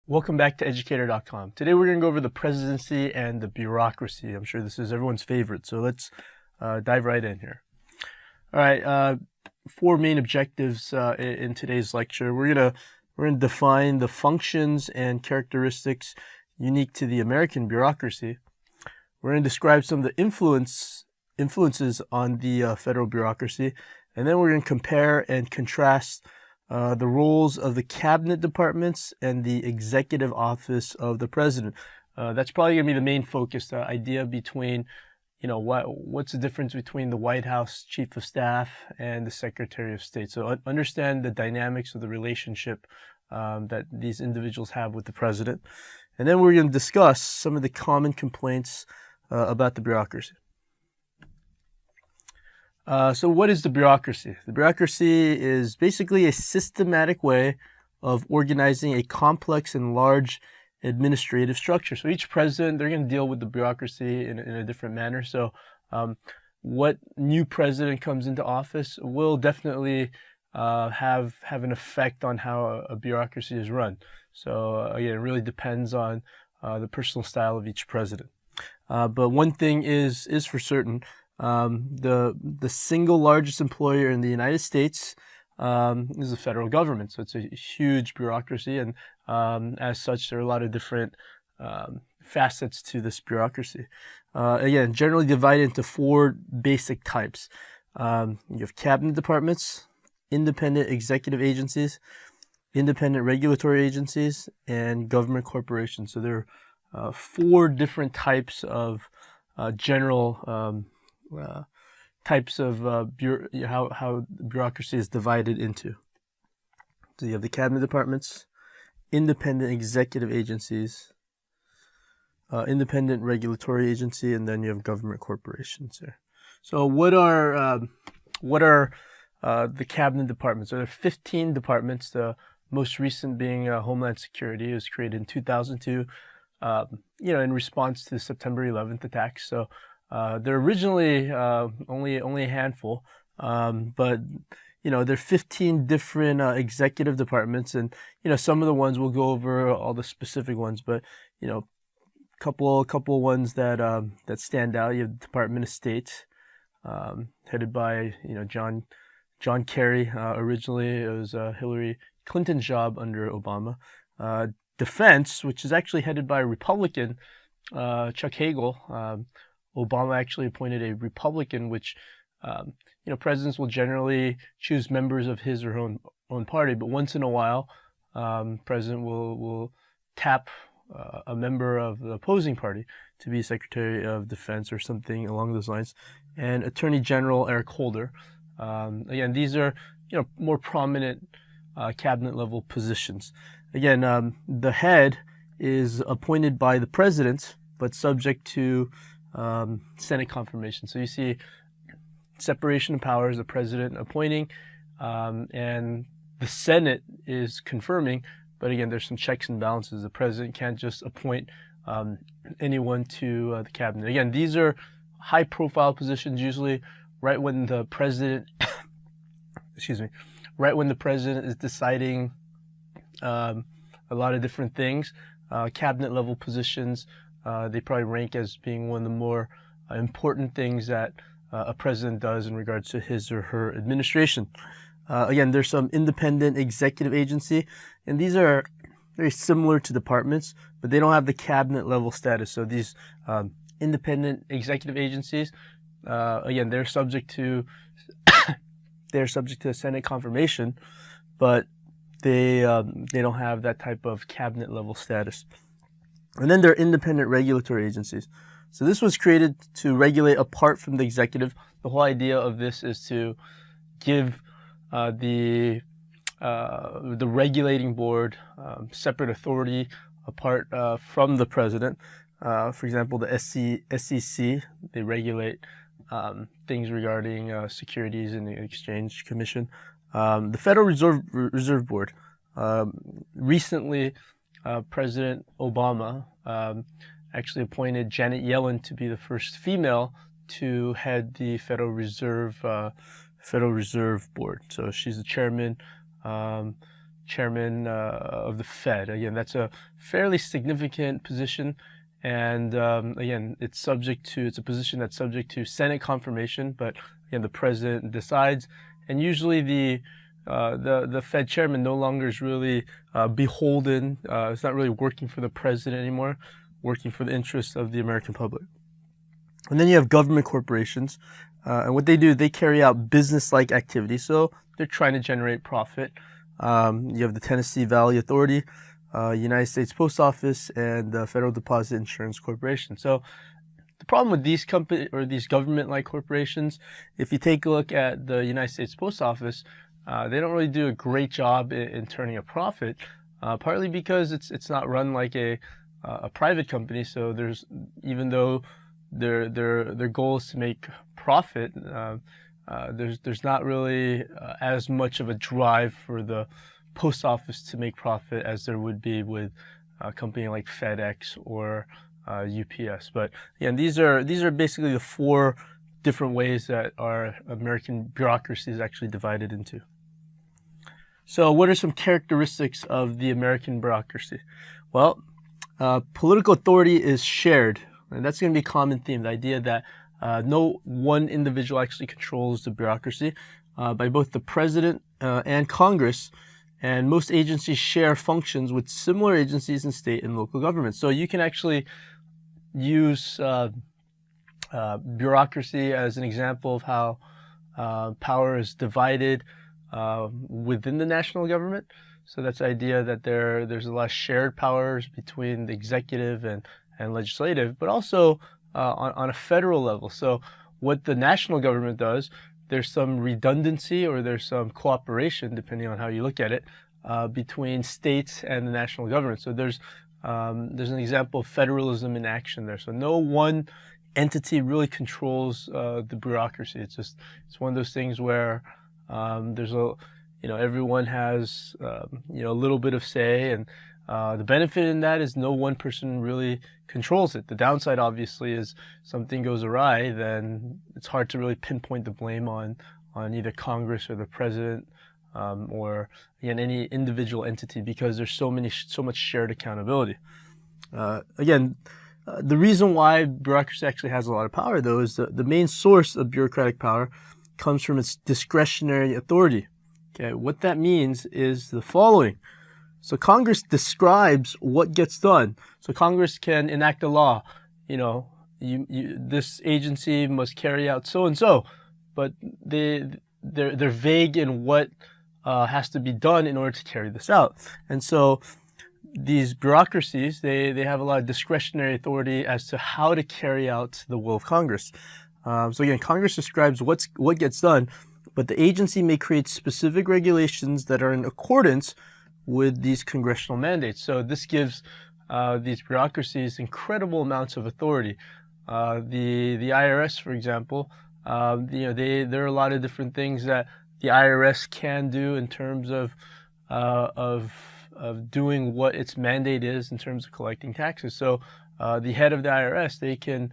Welcome back to Educator.com. Today we're going to go over the presidency and the bureaucracy. I'm sure this is everyone's favorite, so let's dive right in here. All right, four main objectives in today's lecture. We're gonna define the functions and characteristics unique to the American bureaucracy. We're going to describe some of the influences on the federal bureaucracy, and then we're going to compare and contrast the roles of the cabinet departments and the executive office of the president. That's probably going to be the main focus, the idea between, what's the difference between the White House Chief of Staff and the Secretary of State. So understand the dynamics of the relationship that these individuals have with the president. And then we're going to discuss some of the common complaints about the bureaucracy. So what is the bureaucracy? The bureaucracy is basically a systematic way of organizing a complex and large administrative structure. So each president, they're going to deal with the bureaucracy in a different manner. So what new president comes into office will definitely have an effect on how a bureaucracy is run. So again, it really depends on the personal style of each president. But one thing is for certain. The single largest employer in the United States is the federal government. So it's a huge bureaucracy, and as such, there are a lot of different facets to this bureaucracy. Again, generally divided into four basic types. You have cabinet departments, independent executive agencies, independent regulatory agencies, and government corporations. So there are four different types of general types of how bureaucracy is divided into. So you have the cabinet departments, independent executive agencies, independent regulatory agency, and then you have government corporations there. So what are the cabinet departments? There are 15 departments. The most recent being Homeland Security. It was created in 2002, in response to the September 11th attacks. So they're originally only a handful, but there are 15 different executive departments, and some of the ones we'll go over all the specific ones, but couple ones that stand out. You have the Department of State, headed by John Kerry. Originally, it was Hillary Clinton's job under Obama. Defense, which is actually headed by a Republican, Chuck Hagel. Obama actually appointed a Republican, which, presidents will generally choose members of his or her own party, but once in a while, president will tap a member of the opposing party to be Secretary of Defense or something along those lines. And Attorney General Eric Holder. Again, these are, more prominent cabinet level positions. Again, the head is appointed by the president, but subject to Senate confirmation. So you see separation of powers, the president appointing, and the Senate is confirming. But again, there's some checks and balances. The president can't just appoint anyone to the cabinet. Again, these are high profile positions, usually right when the president, right when the president is deciding a lot of different things. Cabinet level positions, they probably rank as being one of the more important things that a president does in regards to his or her administration. Again, there's some independent executive agency, and these are very similar to departments, but they don't have the cabinet level status. So these independent executive agencies, again, they're subject to Senate confirmation, but they don't have that type of cabinet level status. And then there are independent regulatory agencies. So this was created to regulate apart from the executive. The whole idea of this is to give the regulating board separate authority apart from the president. For example, the SEC, they regulate things regarding Securities and Exchange Commission. The Federal Reserve Board. Recently, President Obama actually appointed Janet Yellen to be the first female to head the Federal Reserve Board. So she's the chairman. chairman of the Fed. Again, that's a fairly significant position, and again, it's a position that's subject to Senate confirmation, but again, the president decides, and usually the Fed chairman no longer is really beholden. It's not really working for the president anymore, working for the interests of the American public. And then you have government corporations, and what they do, they carry out business-like activities. So they're trying to generate profit. You have the Tennessee Valley Authority, United States Post Office, and the Federal Deposit Insurance Corporation. So the problem with these these government-like corporations, if you take a look at the United States Post Office, they don't really do a great job in turning a profit, partly because it's not run like a private company. So even though their goal is to make profit, there's not really as much of a drive for the post office to make profit as there would be with a company like FedEx or UPS. But again, these are basically the 4 different ways that our American bureaucracy is actually divided into. So what are some characteristics of the American bureaucracy? Well, political authority is shared, and that's going to be a common theme, the idea that no one individual actually controls the bureaucracy by both the president and Congress, and most agencies share functions with similar agencies in state and local governments. So you can actually use bureaucracy as an example of how power is divided within the national government. So that's the idea that there's a lot of shared powers between the executive and legislative, but also on a federal level. So what the national government does, there's some redundancy or there's some cooperation, depending on how you look at it, between states and the national government. So there's an example of federalism in action there. So no one entity really controls the bureaucracy. It's one of those things where everyone has a little bit of say, and the benefit in that is no one person really controls it. The downside, obviously, is something goes awry, then it's hard to really pinpoint the blame on either Congress or the president, or again any individual entity, because there's so much shared accountability. The reason why bureaucracy actually has a lot of power, though, is the main source of bureaucratic power comes from its discretionary authority. Okay, what that means is the following. So Congress describes what gets done. So Congress can enact a law. This agency must carry out so and so, but they're vague in what has to be done in order to carry this out. And so these bureaucracies, they have a lot of discretionary authority as to how to carry out the will of Congress. So again, Congress describes what gets done, but the agency may create specific regulations that are in accordance with these congressional mandates. So this gives these bureaucracies incredible amounts of authority. The IRS, for example, there are a lot of different things that the IRS can do in terms of doing what its mandate is in terms of collecting taxes. So the head of the IRS, they can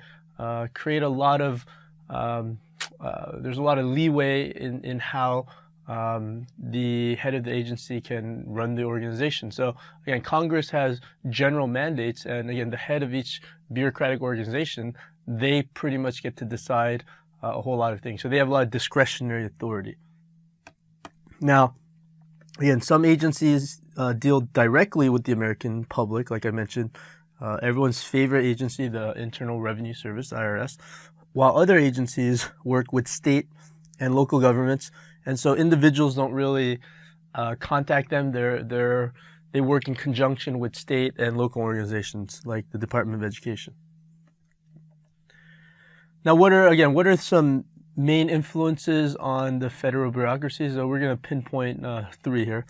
create a lot of there's a lot of leeway in how the head of the agency can run the organization. So again, Congress has general mandates, and again, the head of each bureaucratic organization, they pretty much get to decide a whole lot of things. So they have a lot of discretionary authority. Now, again, some agencies deal directly with the American public, like I mentioned, everyone's favorite agency, the Internal Revenue Service, IRS, while other agencies work with state and local governments. And so individuals don't really contact them. They work in conjunction with state and local organizations like the Department of Education. Now, what are some main influences on the federal bureaucracy? So we're going to pinpoint 3 here.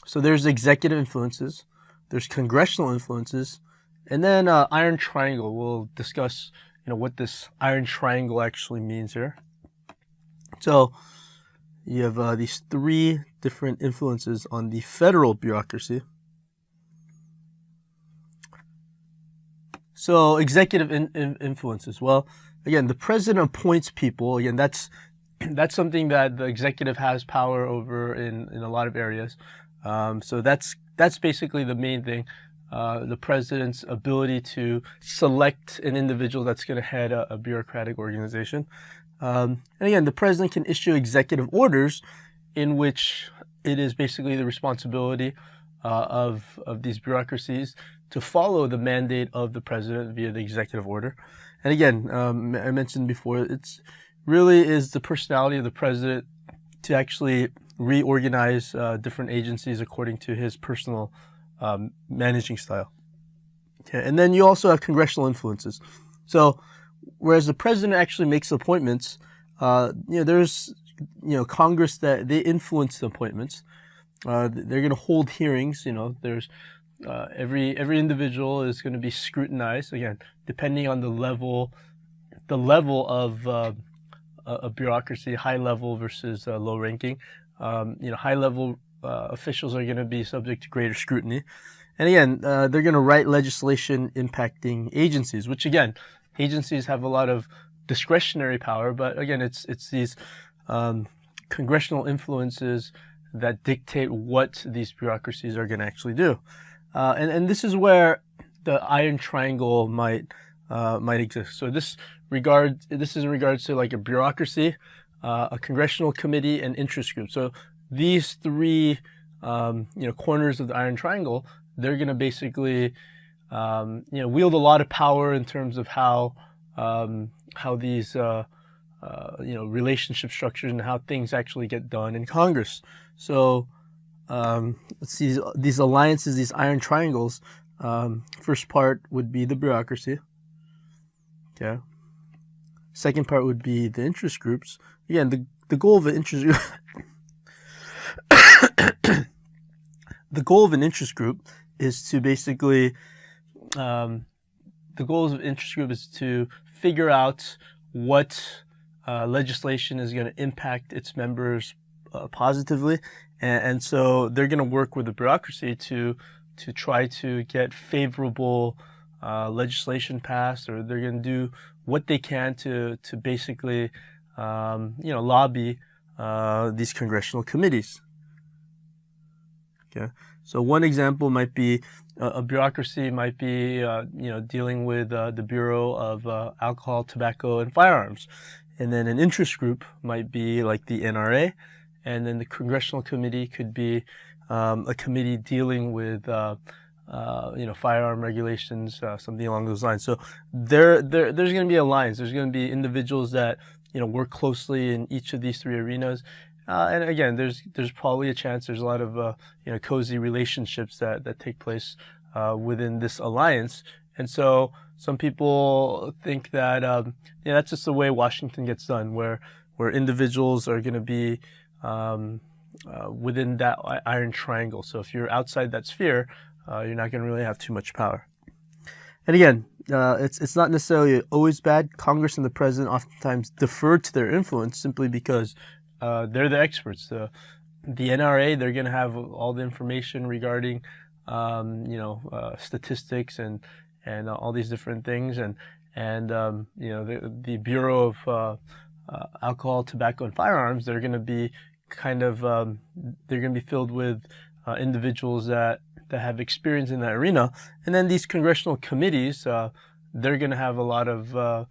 So there's executive influences, there's congressional influences, and then iron triangle. We'll discuss what this iron triangle actually means here. So you have these 3 different influences on the federal bureaucracy. So executive influences. Well, again, the president appoints people. Again, that's something that the executive has power over in a lot of areas. So that's basically the main thing. The president's ability to select an individual that's going to head a bureaucratic organization. And again, the president can issue executive orders in which it is basically the responsibility of these bureaucracies to follow the mandate of the president via the executive order. And again, I mentioned before, it's really is the personality of the president to actually reorganize different agencies according to his personal managing style. Okay. And then you also have congressional influences. So whereas the president actually makes appointments, there's Congress that they influence the appointments. They're going to hold hearings. There's every individual is going to be scrutinized, again, depending on the level of a bureaucracy, high level versus low ranking. High level officials are going to be subject to greater scrutiny. And again, they're going to write legislation impacting agencies, which again, agencies have a lot of discretionary power, but again, it's these congressional influences that dictate what these bureaucracies are going to actually do. And this is where the iron triangle might exist. So this is in regards to like a bureaucracy, a congressional committee, and interest group. So these three corners of the iron triangle, they're going to basically wield a lot of power in terms of how these relationship structures and how things actually get done in Congress. So let's see, these alliances, these iron triangles. First part would be the bureaucracy. Okay. Second part would be the interest groups. Again, the goal of an interest group the goal of an interest group is to basically figure out what legislation is going to impact its members positively, and so they're going to work with the bureaucracy to try to get favorable legislation passed, or they're going to do what they can to basically lobby these congressional committees. Okay, so one example might be a bureaucracy might be dealing with the Bureau of Alcohol, Tobacco, and Firearms, and then an interest group might be like the NRA, and then the congressional committee could be a committee dealing with firearm regulations, something along those lines. So there's going to be a lines. There's going to be individuals that work closely in each of these three arenas. And again, there's probably a chance there's a lot of cozy relationships that take place within this alliance. And so some people think that that's just the way Washington gets done, where individuals are going to be within that iron triangle. So if you're outside that sphere, you're not going to really have too much power. And again, it's not necessarily always bad. Congress and the president oftentimes defer to their influence simply because they're the experts. The NRA, they're going to have all the information regarding statistics and all these different things, and the Bureau of Alcohol, Tobacco, and Firearms, they're going to be they're going to be filled with individuals that have experience in that arena. And then these congressional committees, they're going to have a lot of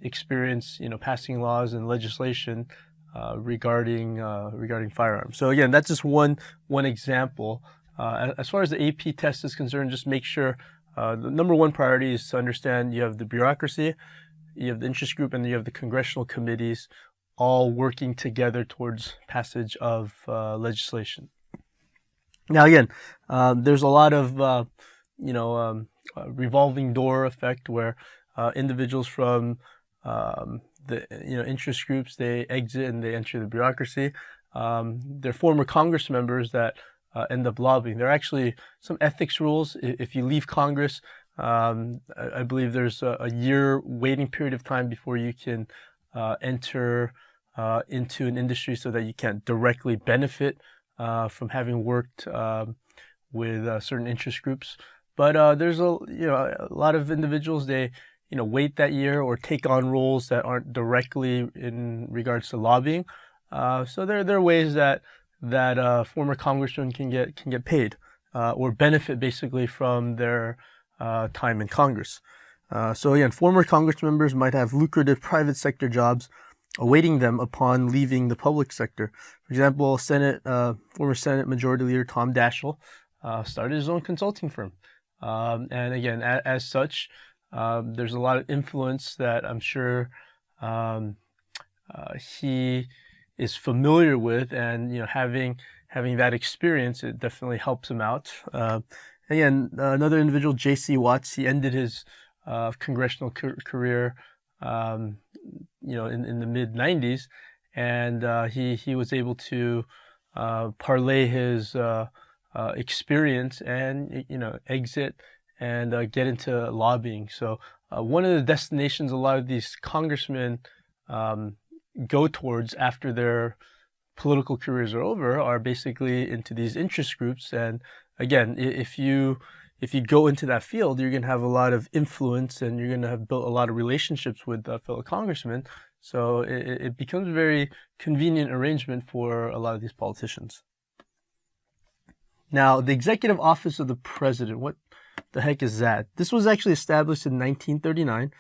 experience, passing laws and legislation regarding firearms. So again, that's just one example. As far as the AP test is concerned, just make sure the number one priority is to understand you have the bureaucracy, you have the interest group, and you have the congressional committees all working together towards passage of legislation. Now again, there's a lot of revolving door effect where individuals from the interest groups, they exit and they enter the bureaucracy. They're former Congress members that end up lobbying. There are actually some ethics rules. If you leave Congress, I believe there's a year waiting period of time before you can enter into an industry so that you can directly benefit from having worked with certain interest groups. But there's a lot of individuals, they wait that year or take on roles that aren't directly in regards to lobbying. So there are ways that that former congressmen can get paid or benefit basically from their time in Congress. So again, former Congress members might have lucrative private sector jobs awaiting them upon leaving the public sector. For example, former Senate Majority Leader Tom Daschle started his own consulting firm. And again, as such, there's a lot of influence that I'm sure he is familiar with, and having that experience, it definitely helps him out. Again, another individual, J.C. Watts, he ended his congressional career, in the mid '90s, and he was able to parlay his experience and exit and get into lobbying. So one of the destinations a lot of these congressmen go towards after their political careers are over are basically into these interest groups. And again, if you go into that field, you're going to have a lot of influence, and you're going to have built a lot of relationships with fellow congressmen. So it becomes a very convenient arrangement for a lot of these politicians. Now, the Executive Office of the President, what the heck is that? This was actually established in 1939.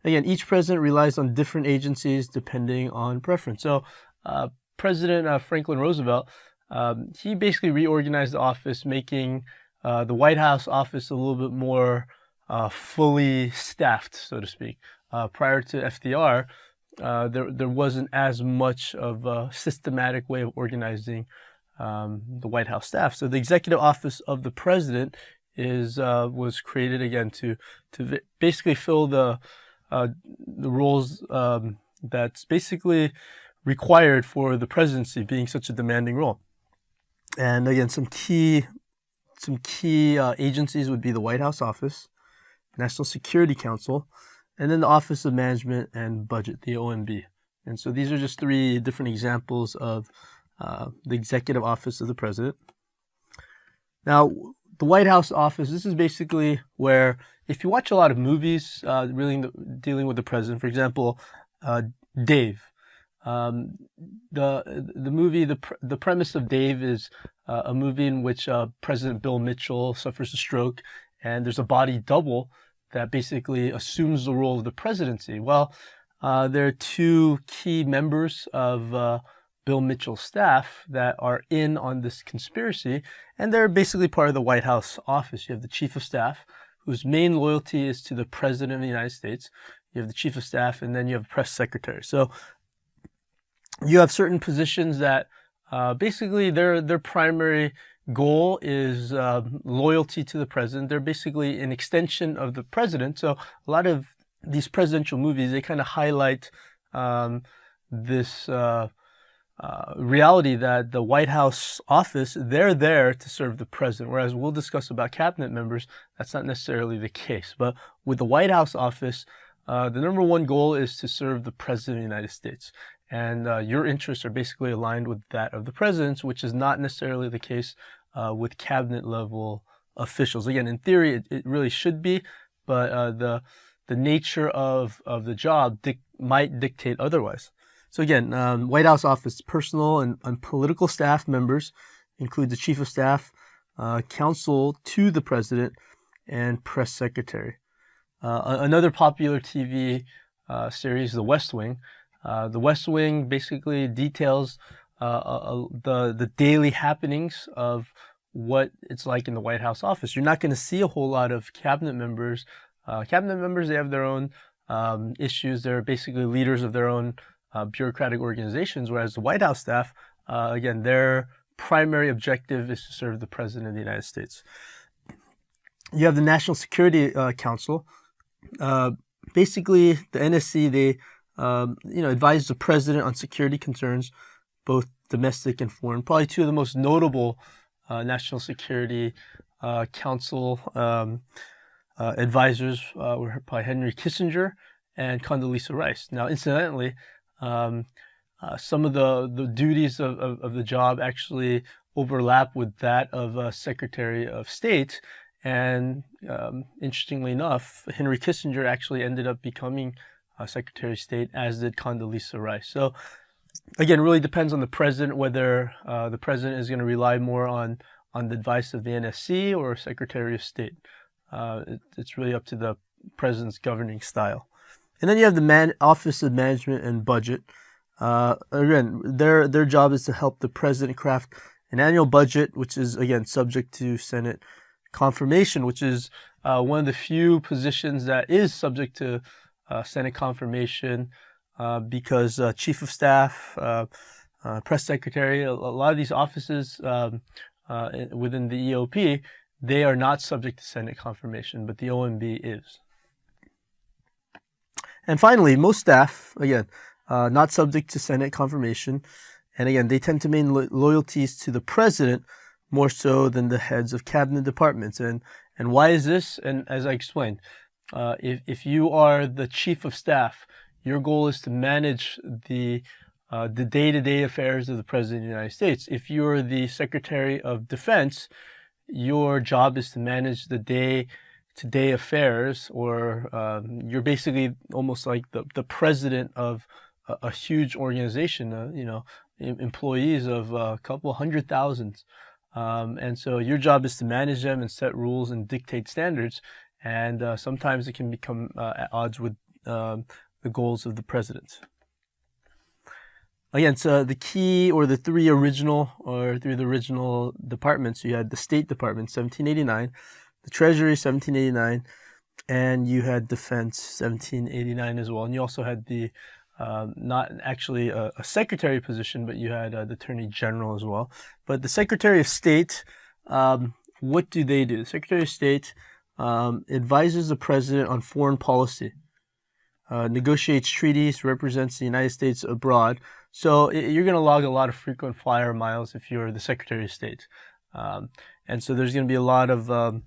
Again, each president relies on different agencies depending on preference. So President Franklin Roosevelt, he basically reorganized the office, making the White House office a little bit more fully staffed, so to speak. Prior to FDR, there wasn't as much of a systematic way of organizing the White House staff. So the Executive Office of the President was created again to basically fill the roles that's basically required for the presidency, being such a demanding role. And again, some key agencies would be the White House Office, National Security Council, and then the Office of Management and Budget, the OMB. And so these are just 3 different examples of the Executive Office of the President. Now, the White House office, this is basically where, if you watch a lot of movies really dealing with the president, for example, Dave, the movie, the premise of Dave is a movie in which President Bill Mitchell suffers a stroke, and there's a body double that basically assumes the role of the presidency. Well, there are 2 key members of Bill Mitchell's staff that are in on this conspiracy, and they're basically part of the White House office. You have the Chief of Staff, whose main loyalty is to the President of the United States. You have the Chief of Staff, and then you have the Press Secretary. So you have certain positions that basically their primary goal is loyalty to the President. They're basically an extension of the President. So a lot of these presidential movies, they kind of highlight this reality that the White House office, they're there to serve the president. Whereas we'll discuss about cabinet members, that's not necessarily the case. But with the White House office, the number 1 goal is to serve the president of the United States. And your interests are basically aligned with that of the president's, which is not necessarily the case with cabinet level officials. Again, in theory, it really should be, but the nature of the job might dictate otherwise. So again, White House office personal and political staff members include the Chief of Staff, counsel to the President, and press secretary. Another popular TV series, The West Wing. The West Wing basically details the daily happenings of what it's like in the White House office. You're not going to see a whole lot of cabinet members. Cabinet members, they have their own issues. They're basically leaders of their own bureaucratic organizations, whereas the White House staff, again, their primary objective is to serve the President of the United States. You have the National Security Council. Basically, the NSC, they advise the President on security concerns, both domestic and foreign. Probably 2 of the most notable National Security Council advisors were probably Henry Kissinger and Condoleezza Rice. Now, incidentally, some of the duties of the job actually overlap with that of Secretary of State. And interestingly enough, Henry Kissinger actually ended up becoming Secretary of State, as did Condoleezza Rice. So Again, it really depends on the president whether the president is going to rely more on the advice of the NSC or Secretary of State. It's really up to the president's governing style. And then you have the Office of Management and Budget. Again, their job is to help the president craft an annual budget, which is, again, subject to Senate confirmation, which is one of the few positions that is subject to Senate confirmation, because Chief of Staff, Press Secretary, a lot of these offices within the EOP, they are not subject to Senate confirmation, but the OMB is. And finally, most staff, again, not subject to Senate confirmation. And again, they tend to maintain loyalties to the president more so than the heads of cabinet departments. And why is this? And as I explained, if you are the chief of staff, your goal is to manage the day-to-day affairs of the president of the United States. If you're the Secretary of Defense, your job is to manage the day-to-day affairs, or you're basically almost like the president of a huge organization, employees of a couple 100,000. And so your job is to manage them and set rules and dictate standards. And sometimes it can become at odds with the goals of the president. Again, so the key or the three original departments, you had the State Department, 1789, the Treasury, 1789, and you had Defense, 1789 as well. And you also had the not actually a secretary position, but you had the Attorney General as well. But the Secretary of State, what do? The Secretary of State advises the president on foreign policy, negotiates treaties, represents the United States abroad. So you're going to log a lot of frequent flyer miles if you're the Secretary of State. And so there's going to be a lot of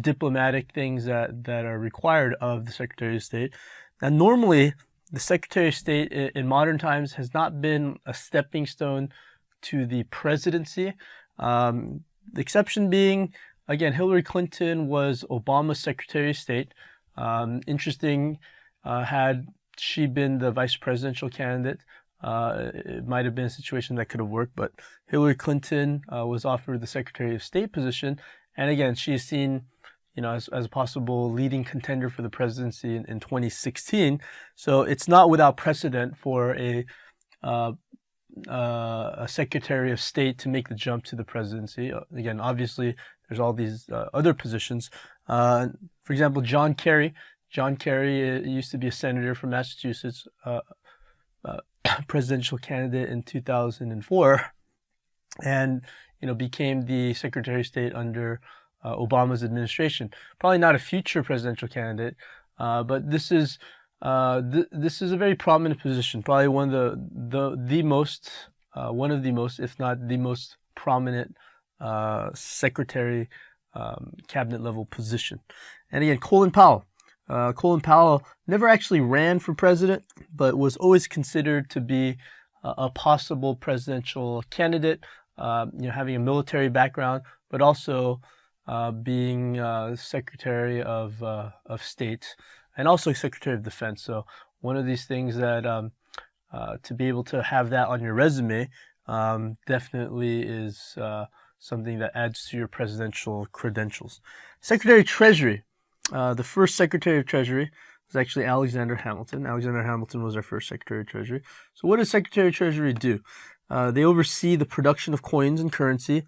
diplomatic things that are required of the Secretary of State. Now, normally, the Secretary of State in modern times has not been a stepping stone to the presidency. The exception being, again, Hillary Clinton was Obama's Secretary of State. Interesting, had she been the vice presidential candidate, it might have been a situation that could have worked, but Hillary Clinton was offered the Secretary of State position. And again, she is seen as a possible leading contender for the presidency in 2016. So it's not without precedent for a Secretary of State to make the jump to the presidency. Again, obviously, there's all these other positions. For example, John Kerry. John Kerry used to be a senator from Massachusetts, presidential candidate in 2004, and became the Secretary of State under Obama's administration. Probably not a future presidential candidate, but this is a very prominent position. Probably one of the most, if not the most prominent secretary cabinet level position. And again, Colin Powell. Colin Powell never actually ran for president, but was always considered to be a possible presidential candidate. Having a military background, but also being Secretary of State and also Secretary of Defense. So one of these things that to be able to have that on your resume definitely is something that adds to your presidential credentials. Secretary of Treasury. The first Secretary of Treasury was actually Alexander Hamilton. Alexander Hamilton was our first Secretary of Treasury. So what does Secretary of Treasury do? They oversee the production of coins and currency,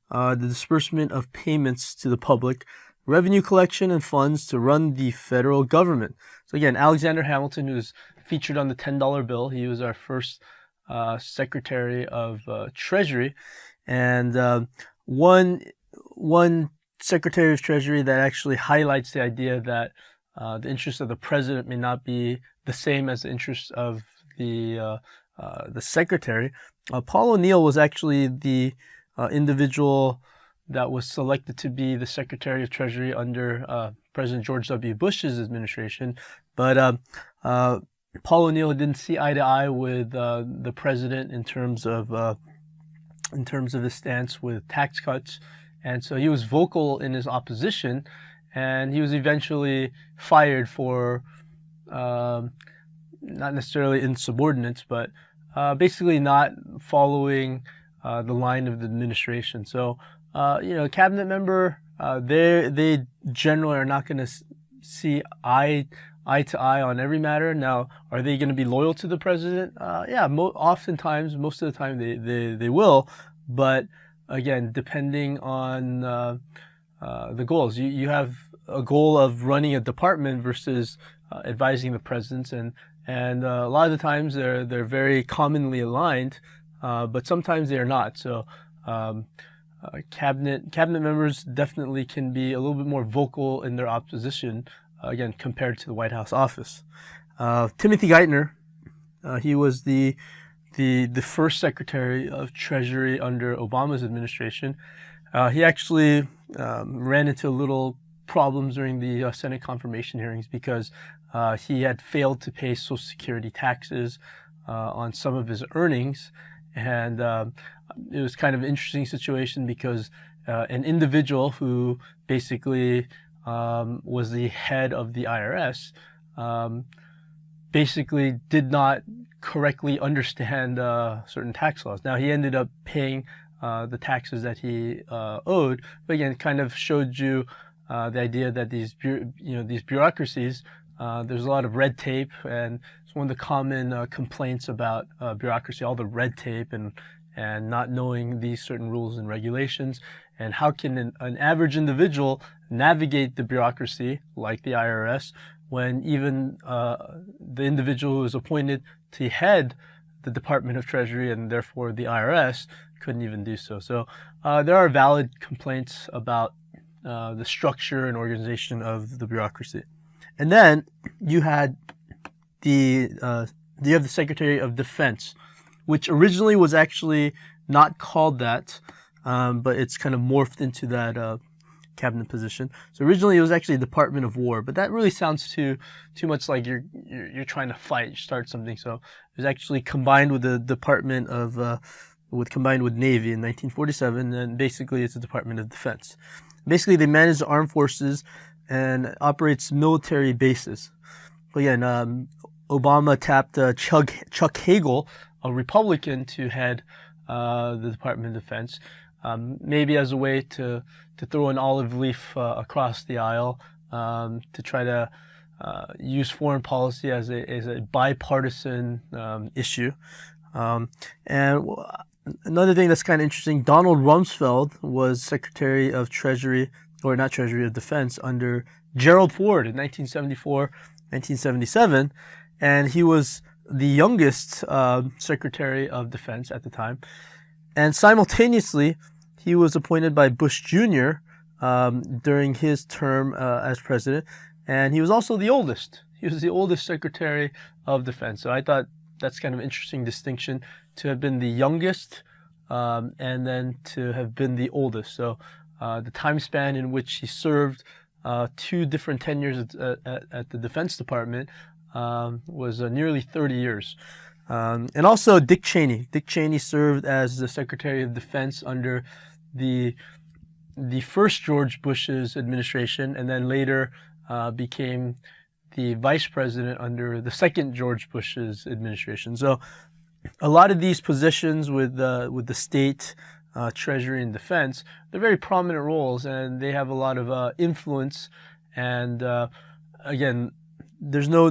the disbursement of payments to the public, revenue collection, and funds to run the federal government. So again, Alexander Hamilton, who's featured on the $10 bill, he was our first Secretary of Treasury. And one Secretary of Treasury that actually highlights the idea that the interests of the president may not be the same as the interests of the secretary. Paul O'Neill was actually the individual that was selected to be the Secretary of Treasury under President George W. Bush's administration. But Paul O'Neill didn't see eye to eye with the president in terms of his stance with tax cuts. And so he was vocal in his opposition, and he was eventually fired for not necessarily insubordinate, but basically not following the line of the administration. So, a cabinet member, they generally are not going to see eye to eye on every matter. Now, are they going to be loyal to the president? Yeah, oftentimes, most of the time they will, but again, depending on the goals. You have a goal of running a department versus advising the president, and a lot of the times they're very commonly aligned, but sometimes they are not. So cabinet members definitely can be a little bit more vocal in their opposition, again, compared to the White House office. Timothy Geithner, he was the first Secretary of Treasury under Obama's administration. He actually ran into a little problems during the Senate confirmation hearings because he had failed to pay Social Security taxes on some of his earnings, and it was kind of an interesting situation because an individual who basically was the head of the IRS basically did not correctly understand certain tax laws. Now, he ended up paying the taxes that he owed, but again, it kind of showed you the idea that these bureaucracies, there's a lot of red tape, and it's one of the common complaints about bureaucracy, all the red tape and not knowing these certain rules and regulations. And how can an average individual navigate the bureaucracy like the IRS when even the individual who was appointed to head the Department of Treasury and therefore the IRS couldn't even do so. So there are valid complaints about the structure and organization of the bureaucracy. And then you had the Secretary of Defense, which originally was actually not called that, but it's kind of morphed into that cabinet position. So originally it was actually Department of War, but that really sounds too much like you're trying to fight, start something. So it was actually combined with the Department of combined with Navy in 1947, and basically it's the Department of Defense. Basically, they manage the armed forces and operates military bases. Again, Obama tapped Chuck Hagel, a Republican, to head the Department of Defense, maybe as a way to throw an olive leaf across the aisle, to try to use foreign policy as a bipartisan issue. And another thing that's kind of interesting, Donald Rumsfeld was Secretary of Treasury, or not Treasury, of Defense under Gerald Ford in 1974, 1977, and he was the youngest Secretary of Defense at the time. And simultaneously, he was appointed by Bush Jr. During his term as president, and he was also the oldest. He was the oldest Secretary of Defense. So I thought that's kind of an interesting distinction, to have been the youngest and then to have been the oldest. So the time span in which he served 2 different tenures at the Defense Department was nearly 30 years. And also Dick Cheney. Dick Cheney served as the Secretary of Defense under the first George Bush's administration, and then later became the vice president under the second George Bush's administration. So a lot of these positions with the state, treasury, and defense, they're very prominent roles, and they have a lot of influence. And again, there's no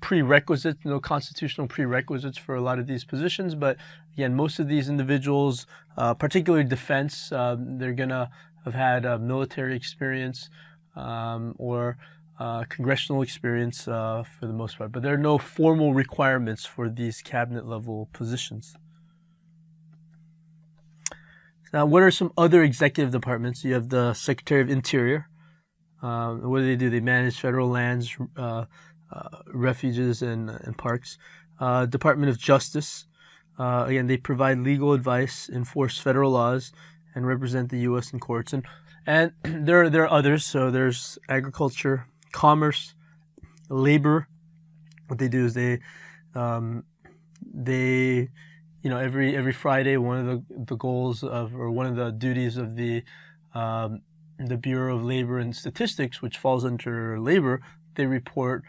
prerequisites, no constitutional prerequisites for a lot of these positions. But again, most of these individuals, particularly defense, they're gonna have had military experience or congressional experience for the most part. But there are no formal requirements for these cabinet level positions. Now, what are some other executive departments? You have the Secretary of Interior. What do? They manage federal lands, refuges, and parks. Department of Justice. Again, they provide legal advice, enforce federal laws, and represent the U.S. in courts. And there are others. So there's Agriculture, Commerce, Labor. What they do is they every Friday, one of the goals of, or one of the duties of the Bureau of Labor and Statistics, which falls under labor, they report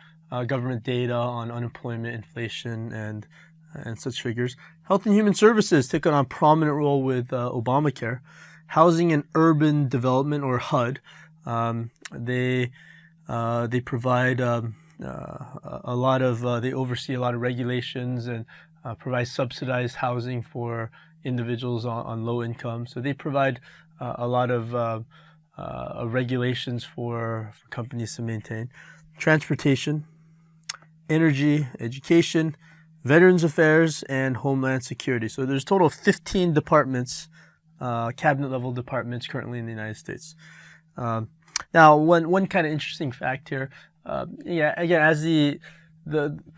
government data on unemployment, inflation, and such figures. Health and Human Services take on a prominent role with Obamacare. Housing and Urban Development, or HUD, they provide a lot of they oversee a lot of regulations and provide subsidized housing for individuals on low income. So they provide a lot of regulations for companies to maintain. Transportation, Energy, Education, Veterans Affairs, and Homeland Security. So there's a total of 15 departments, cabinet level departments currently in the United States. Now, one kind of interesting fact here, again,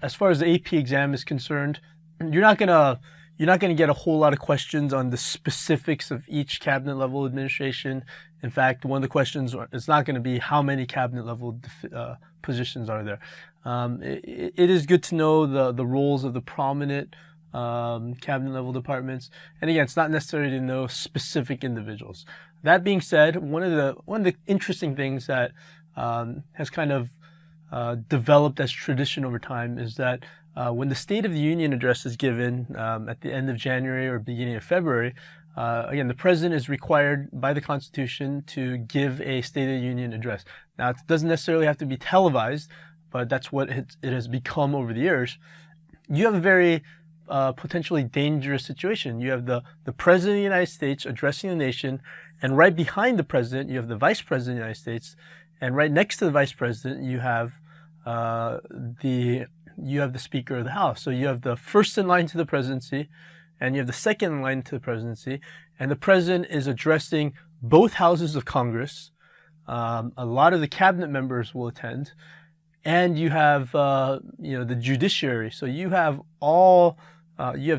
as far as the AP exam is concerned, you're not gonna get a whole lot of questions on the specifics of each cabinet level administration. In fact, one of the questions is not going to be how many cabinet level positions are there. It is good to know the roles of the prominent cabinet level departments, and again, it's not necessary to know specific individuals. That being said, one of the interesting things that has kind of developed as tradition over time is that when the State of the Union address is given at the end of January or beginning of February, again, the president is required by the Constitution to give a State of the Union address. Now, it doesn't necessarily have to be televised, but that's what it has become over the years. You have a very potentially dangerous situation. You have the President of the United States addressing the nation, and right behind the President, you have the Vice President of the United States, and right next to the Vice President, you have the Speaker of the House. So you have the first in line to the presidency, and you have the second in line to the presidency, and the president is addressing both houses of Congress. A lot of the cabinet members will attend, and you have the judiciary. So you have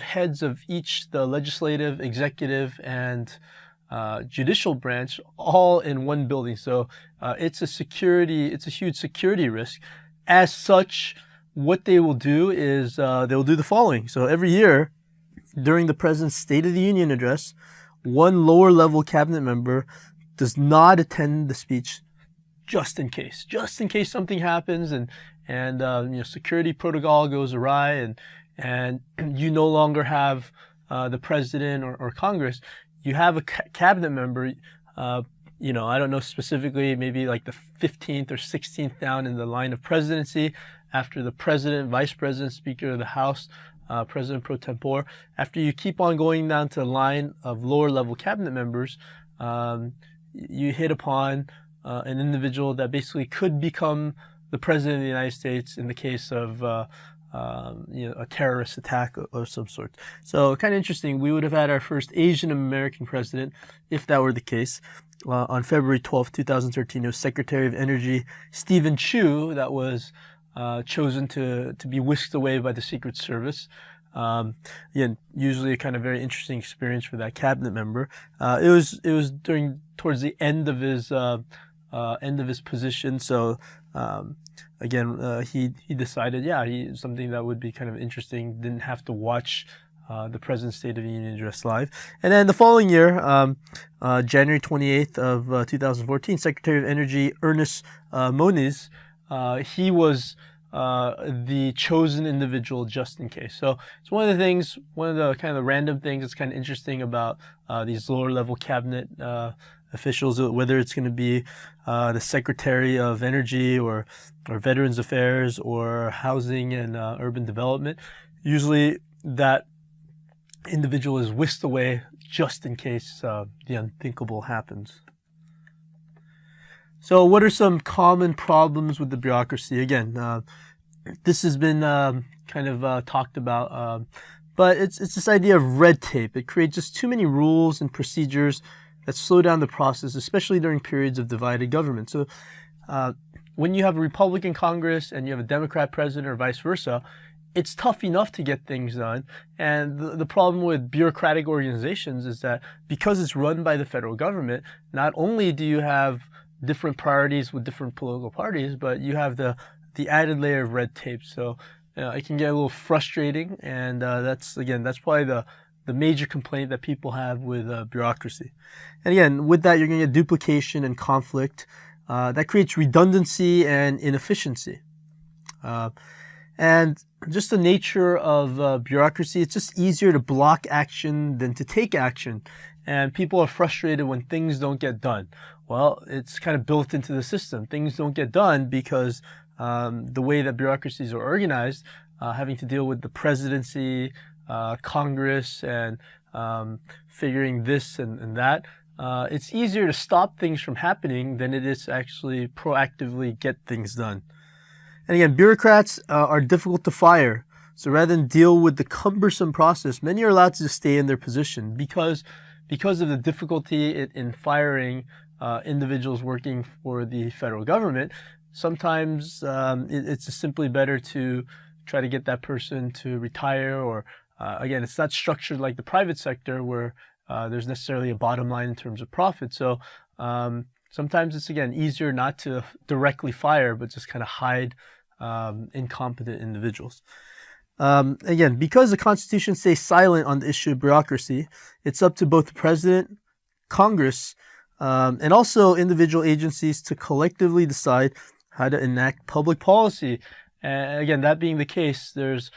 heads of each, the legislative, executive, and judicial branch, all in one building. So it's a huge security risk. As such, what they will do is they'll do the following. So every year, during the president's State of the Union address, one lower level cabinet member does not attend the speech, just in case something happens and security protocol goes awry and you no longer have the president or Congress. You have a cabinet member. I don't know specifically, maybe like the 15th or 16th down in the line of presidency, after the president, vice president, speaker of the House, president pro tempore. After you keep on going down to the line of lower level cabinet members, you hit upon an individual that basically could become the president of the United States in the case of a terrorist attack of some sort. So kind of interesting. We would have had our first Asian American president if that were the case. On February 12th, 2013, it was Secretary of Energy Stephen Chu that was chosen to be whisked away by the Secret Service. Again, usually a kind of very interesting experience for that cabinet member. It was towards the end of his position. So he decided, something that would be kind of interesting. Didn't have to watch the President's State of the Union address live. And then the following year, January 28th of 2014, Secretary of Energy Ernest Moniz, he was the chosen individual just in case. So it's one of the kind of random things that's kind of interesting about these lower level cabinet officials, whether it's going to be the Secretary of Energy or Veterans Affairs or Housing and Urban Development. Usually that individual is whisked away just in case the unthinkable happens. So what are some common problems with the bureaucracy? Again, this has been talked about, but it's this idea of red tape. It creates just too many rules and procedures that slow down the process, especially during periods of divided government. So when you have a Republican Congress and you have a Democrat president or vice versa, it's tough enough to get things done. And the problem with bureaucratic organizations is that because it's run by the federal government, not only do you have different priorities with different political parties, but you have the added layer of red tape. So it can get a little frustrating, and that's probably the major complaint that people have with bureaucracy. And again, with that, you're going to get duplication and conflict. That creates redundancy and inefficiency. And just the nature of bureaucracy, it's just easier to block action than to take action. And people are frustrated when things don't get done. Well, it's kind of built into the system. Things don't get done because the way that bureaucracies are organized, having to deal with the presidency, Congress, and figuring this and that, it's easier to stop things from happening than it is to actually proactively get things done. And again, bureaucrats are difficult to fire. So rather than deal with the cumbersome process, many are allowed to just stay in their position because of the difficulty in firing individuals working for the federal government. Sometimes it's just simply better to try to get that person to retire, or again, it's not structured like the private sector where there's necessarily a bottom line in terms of profit. So sometimes it's, again, easier not to directly fire, but just kind of hide incompetent individuals. Again, because the Constitution stays silent on the issue of bureaucracy, it's up to both the President, Congress, and also individual agencies to collectively decide how to enact public policy. And again, that being the case, there's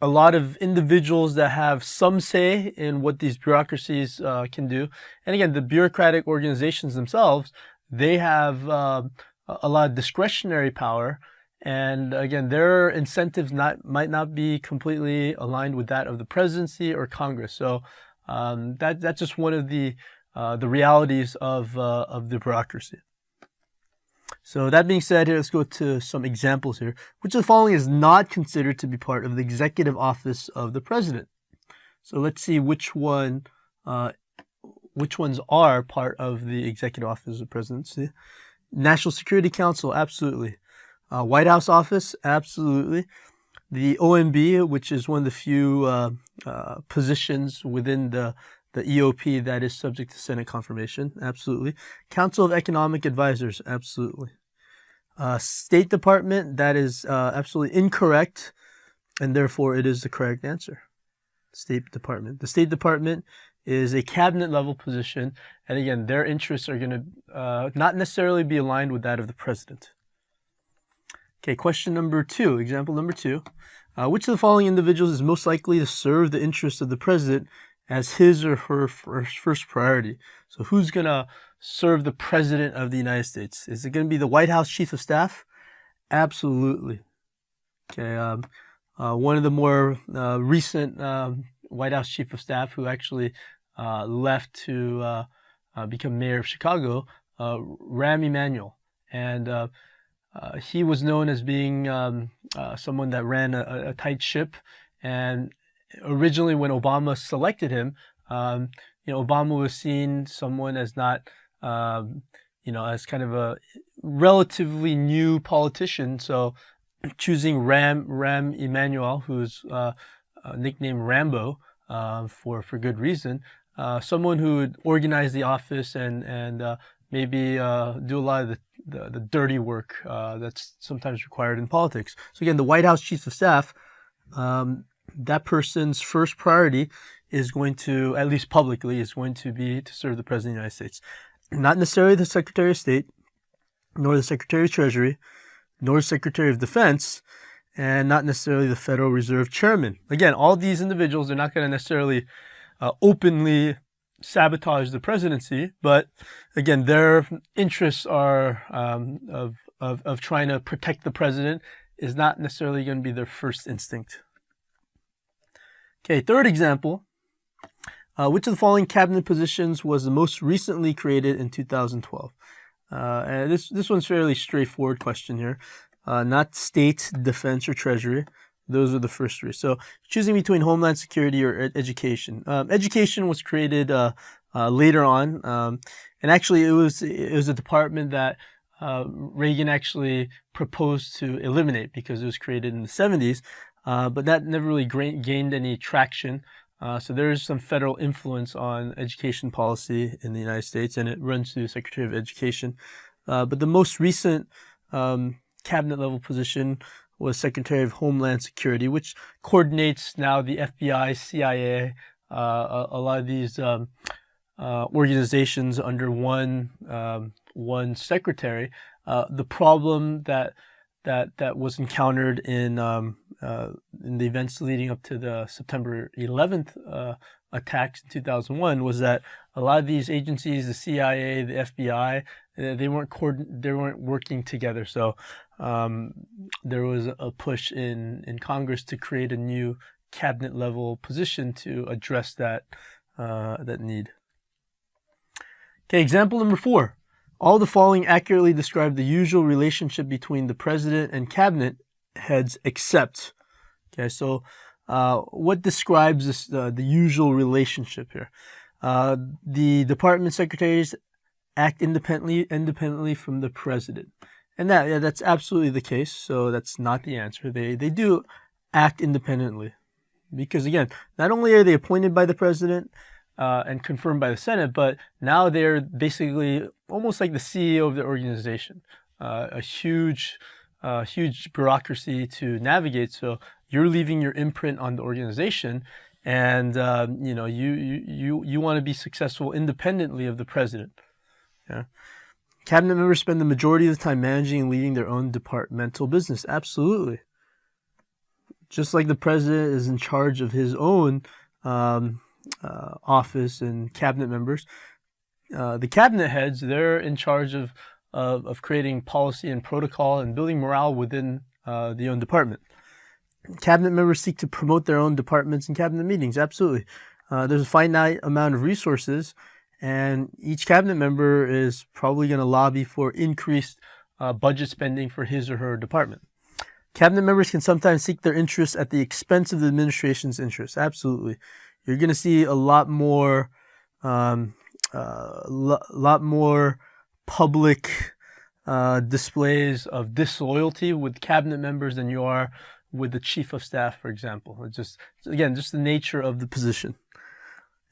a lot of individuals that have some say in what these bureaucracies can do. And again, the bureaucratic organizations themselves, they have a lot of discretionary power. And again, their incentives might not be completely aligned with that of the presidency or Congress. So that's just one of the realities of the bureaucracy. So that being said, here, let's go to some examples here. Which of the following is not considered to be part of the executive office of the president? So let's see which ones are part of the executive office of the presidency. National Security Council, absolutely. White House office, absolutely. The OMB, which is one of the few positions within the EOP that is subject to Senate confirmation, absolutely. Council of Economic Advisors, absolutely. State Department, that is absolutely incorrect, and therefore it is the correct answer. State Department. The State Department is a cabinet level position, and again, their interests are going to not necessarily be aligned with that of the president. Okay, question number 2, example number 2. Which of the following individuals is most likely to serve the interests of the president as his or her first priority? So who's going to serve the president of the United States? Is it going to be the White House Chief of Staff? Absolutely. Okay, one of the more recent White House Chief of Staff who actually left to become mayor of Chicago, Rahm Emanuel. And he was known as being someone that ran a tight ship. And originally when Obama selected him, Obama was seen someone as not, as kind of a relatively new politician. So choosing Rahm Emanuel, who's nicknamed Rambo for good reason, someone who would organize the office and maybe do a lot of the dirty work that's sometimes required in politics. So again, the White House Chief of Staff, that person's first priority is going to, at least publicly, is going to be to serve the President of the United States. Not necessarily the Secretary of State, nor the Secretary of Treasury, nor the Secretary of Defense, and not necessarily the Federal Reserve Chairman. Again, all these individuals are not going to necessarily openly sabotage the presidency, but again, their interests are of trying to protect the president is not necessarily going to be their first instinct. Okay, third example. Which of the following cabinet positions was the most recently created in 2012? And this one's fairly straightforward question here. Not state, defense, or treasury. Those are the first three. So choosing between Homeland Security or education. Education was created later on, and actually it was a department that Reagan actually proposed to eliminate because it was created in the 70s, but that never really gained any traction. So there is some federal influence on education policy in the United States, and it runs through the Secretary of Education. But the most recent cabinet level position was Secretary of Homeland Security, which coordinates now the FBI, CIA, a lot of these organizations under one secretary. The problem that that was encountered in the events leading up to the September 11th attacks in 2001 was that a lot of these agencies, the CIA, the FBI, they weren't working together. So there was a push in Congress to create a new cabinet level position to address that need. Okay, example number 4. All the following accurately describe the usual relationship between the president and cabinet heads except. Okay, so what describes this, the usual relationship here? The department secretaries act independently from the president. And that's absolutely the case, so that's not the answer. They do act independently. Because again, not only are they appointed by the president and confirmed by the Senate, but now they're basically almost like the CEO of the organization. A huge bureaucracy to navigate. So you're leaving your imprint on the organization, and you want to be successful independently of the president. Yeah. Cabinet members spend the majority of the time managing and leading their own departmental business. Absolutely. Just like the president is in charge of his own office and cabinet members, the cabinet heads, they're in charge of creating policy and protocol and building morale within the own department. Cabinet members seek to promote their own departments in cabinet meetings. Absolutely. There's a finite amount of resources, and each cabinet member is probably going to lobby for increased budget spending for his or her department. Cabinet members can sometimes seek their interests at the expense of the administration's interests. Absolutely. You're going to see a lot more public displays of disloyalty with cabinet members than you are with the chief of staff, for example. It's just the nature of the position.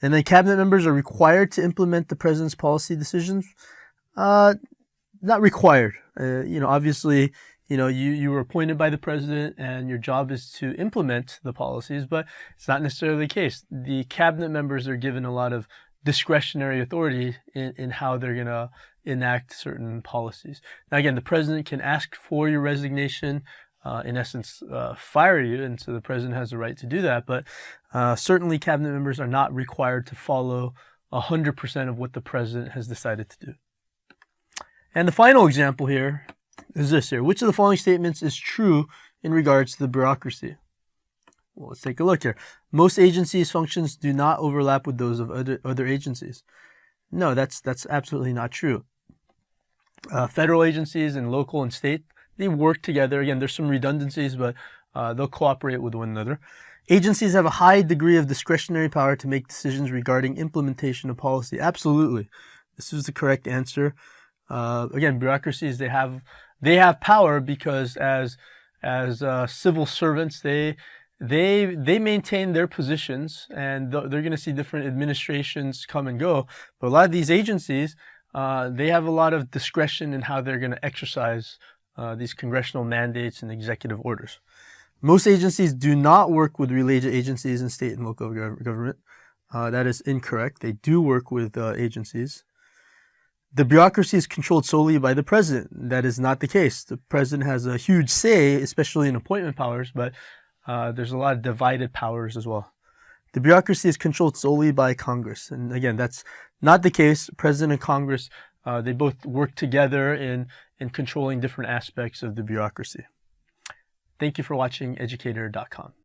And then cabinet members are required to implement the president's policy decisions. Not required. Obviously, you were appointed by the president and your job is to implement the policies, but it's not necessarily the case. The cabinet members are given a lot of discretionary authority in how they're going to enact certain policies. Now, again, the president can ask for your resignation, in essence, fire you, and so the president has the right to do that. But certainly cabinet members are not required to follow 100% of what the president has decided to do. And the final example here is this here. Which of the following statements is true in regards to the bureaucracy? Well, let's take a look here. Most agencies' functions do not overlap with those of other agencies. No, that's absolutely not true. Federal agencies and local and state, they work together. Again, there's some redundancies, but they'll cooperate with one another. Agencies have a high degree of discretionary power to make decisions regarding implementation of policy. Absolutely. This is the correct answer. Again, bureaucracies, they have power because as civil servants, they maintain their positions, and they're going to see different administrations come and go. But a lot of these agencies, they have a lot of discretion in how they're going to exercise these congressional mandates and executive orders. Most agencies do not work with related agencies in state and local government. That is incorrect. They do work with agencies. The bureaucracy is controlled solely by the president. That is not the case. The president has a huge say, especially in appointment powers, but there's a lot of divided powers as well. The bureaucracy is controlled solely by Congress. And again, that's not the case. President and Congress, they both work together in controlling different aspects of the bureaucracy. Thank you for watching Educator.com.